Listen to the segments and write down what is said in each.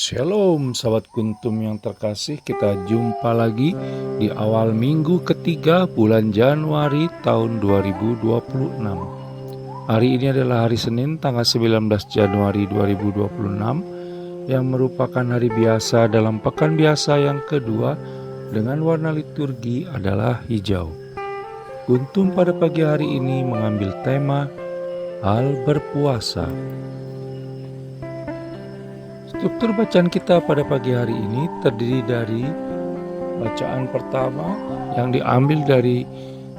Shalom sahabat kuntum yang terkasih, kita jumpa lagi di awal minggu ketiga bulan Januari tahun 2026. Hari ini adalah hari Senin tanggal 19 Januari 2026 yang merupakan hari biasa dalam pekan biasa yang kedua dengan warna liturgi adalah hijau. Kuntum pada pagi hari ini mengambil tema hal berpuasa. Struktur bacaan kita pada pagi hari ini terdiri dari bacaan pertama yang diambil dari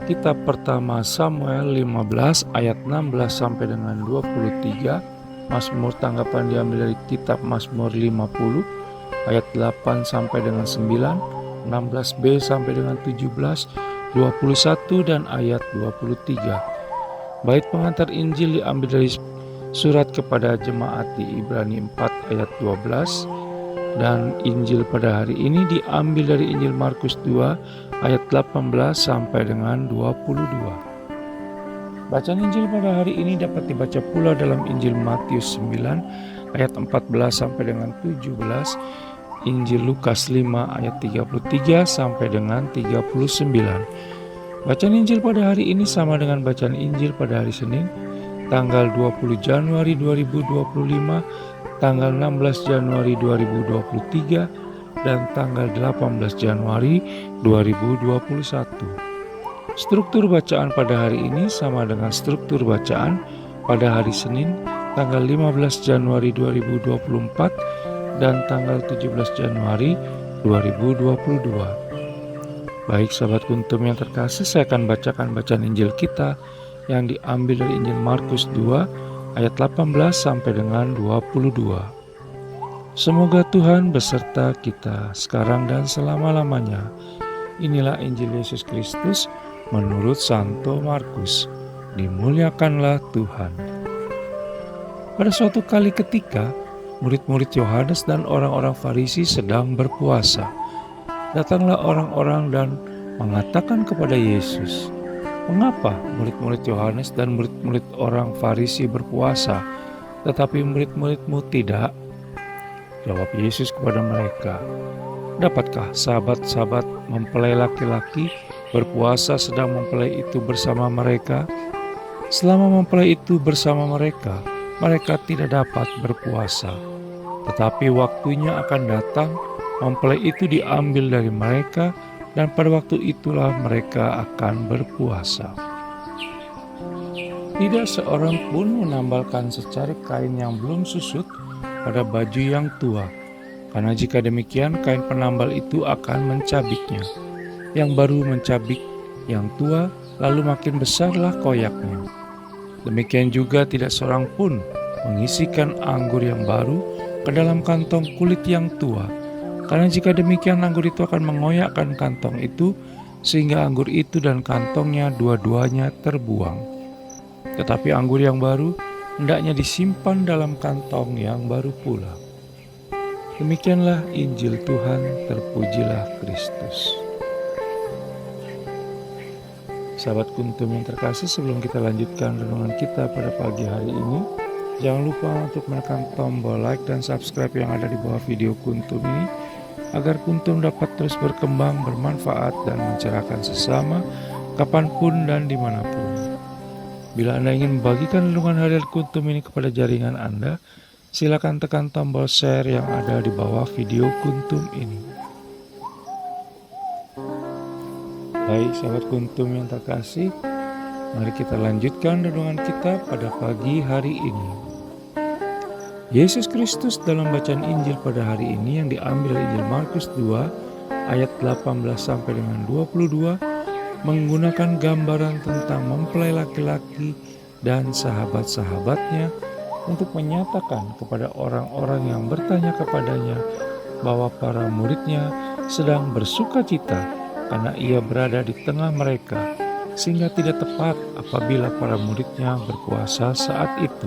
kitab pertama Samuel 15 ayat 16 sampai dengan 23. Mazmur tanggapan diambil dari kitab Mazmur 50 ayat 8 sampai dengan 9, 16b sampai dengan 17, 21 dan ayat 23. Bait pengantar Injil diambil dari Surat kepada jemaat di Ibrani 4 ayat 12, dan Injil pada hari ini diambil dari Injil Markus 2 ayat 18 sampai dengan 22. Bacaan Injil pada hari ini dapat dibaca pula dalam Injil Matius 9 ayat 14 sampai dengan 17, Injil Lukas 5 ayat 33 sampai dengan 39. Bacaan Injil pada hari ini sama dengan bacaan Injil pada hari Senin tanggal 20 Januari 2025, tanggal 16 Januari 2023, dan tanggal 18 Januari 2021. Struktur bacaan pada hari ini sama dengan struktur bacaan pada hari Senin, tanggal 15 Januari 2024, dan tanggal 17 Januari 2022. Baik sahabat kuntum yang terkasih, saya akan bacakan bacaan Injil kita yang diambil dari Injil Markus 2 ayat 18 sampai dengan 22. Semoga Tuhan beserta kita sekarang dan selama-lamanya. Inilah Injil Yesus Kristus menurut Santo Markus. Dimuliakanlah Tuhan. Pada suatu kali ketika murid-murid Yohanes dan orang-orang Farisi sedang berpuasa, datanglah orang-orang dan mengatakan kepada Yesus, "Mengapa murid-murid Yohanes dan murid-murid orang Farisi berpuasa, tetapi murid-muridmu tidak?" Jawab Yesus kepada mereka, "Dapatkah sahabat-sahabat mempelai laki-laki berpuasa sedang mempelai itu bersama mereka? Selama mempelai itu bersama mereka, mereka tidak dapat berpuasa. Tetapi waktunya akan datang, mempelai itu diambil dari mereka, dan pada waktu itulah mereka akan berpuasa. Tidak seorang pun menambalkan secarik kain yang belum susut pada baju yang tua, karena jika demikian kain penambal itu akan mencabiknya. Yang baru mencabik yang tua, lalu makin besarlah koyaknya. Demikian juga tidak seorang pun mengisikan anggur yang baru ke dalam kantong kulit yang tua, karena jika demikian anggur itu akan mengoyakkan kantong itu, sehingga anggur itu dan kantongnya dua-duanya terbuang. Tetapi anggur yang baru hendaknya disimpan dalam kantong yang baru pula." Demikianlah Injil Tuhan, terpujilah Kristus. Sahabat kuntum yang terkasih, sebelum kita lanjutkan renungan kita pada pagi hari ini, jangan lupa untuk menekan tombol like dan subscribe yang ada di bawah video kuntum ini, agar kuntum dapat terus berkembang, bermanfaat, dan mencerahkan sesama kapanpun dan dimanapun. Bila Anda ingin membagikan renungan harian kuntum ini kepada jaringan Anda, silakan tekan tombol share yang ada di bawah video kuntum ini. Baik sahabat kuntum yang terkasih, mari kita lanjutkan renungan kita pada pagi hari ini. Yesus Kristus dalam bacaan Injil pada hari ini yang diambil dari Injil Markus 2 ayat 18 sampai dengan 22 menggunakan gambaran tentang mempelai laki-laki dan sahabat-sahabatnya untuk menyatakan kepada orang-orang yang bertanya kepadanya bahwa para muridnya sedang bersuka cita karena ia berada di tengah mereka, sehingga tidak tepat apabila para muridnya berpuasa saat itu.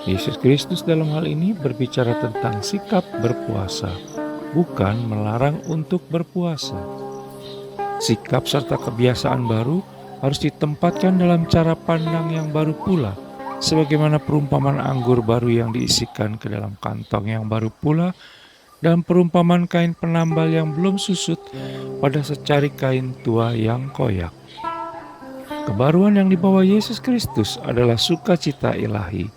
Yesus Kristus dalam hal ini berbicara tentang sikap berpuasa, bukan melarang untuk berpuasa. Sikap serta kebiasaan baru harus ditempatkan dalam cara pandang yang baru pula, sebagaimana perumpamaan anggur baru yang diisikan ke dalam kantong yang baru pula, dan perumpamaan kain penambal yang belum susut pada secari kain tua yang koyak. Kebaruan yang dibawa Yesus Kristus adalah sukacita ilahi,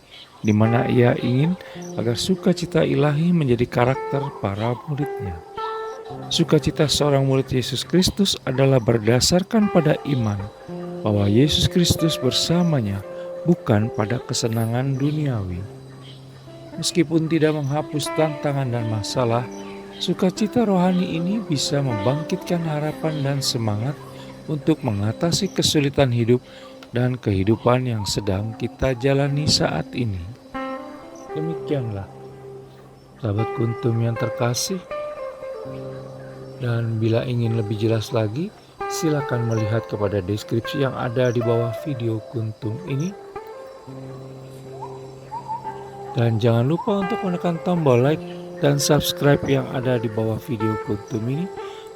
di mana Ia ingin agar sukacita ilahi menjadi karakter para murid-Nya. Sukacita seorang murid Yesus Kristus adalah berdasarkan pada iman bahwa Yesus Kristus bersamanya, bukan pada kesenangan duniawi. Meskipun tidak menghapus tantangan dan masalah, sukacita rohani ini bisa membangkitkan harapan dan semangat untuk mengatasi kesulitan hidup dan kehidupan yang sedang kita jalani saat ini. Demikianlah, sahabat Kuntum yang terkasih. Dan bila ingin lebih jelas lagi, silakan melihat kepada deskripsi yang ada di bawah video Kuntum ini. Dan jangan lupa untuk menekan tombol like dan subscribe yang ada di bawah video Kuntum ini,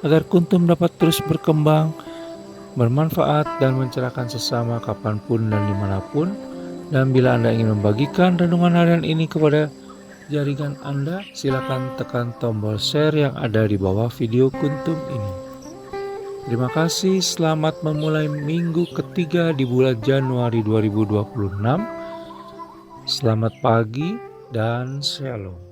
agar Kuntum dapat terus berkembang, bermanfaat dan mencerahkan sesama kapanpun dan dimanapun. Dan bila Anda ingin membagikan renungan harian ini kepada jaringan Anda, silakan tekan tombol share yang ada di bawah video Kuntum ini. Terima kasih, selamat memulai minggu ketiga di bulan Januari 2026. Selamat pagi dan shalom.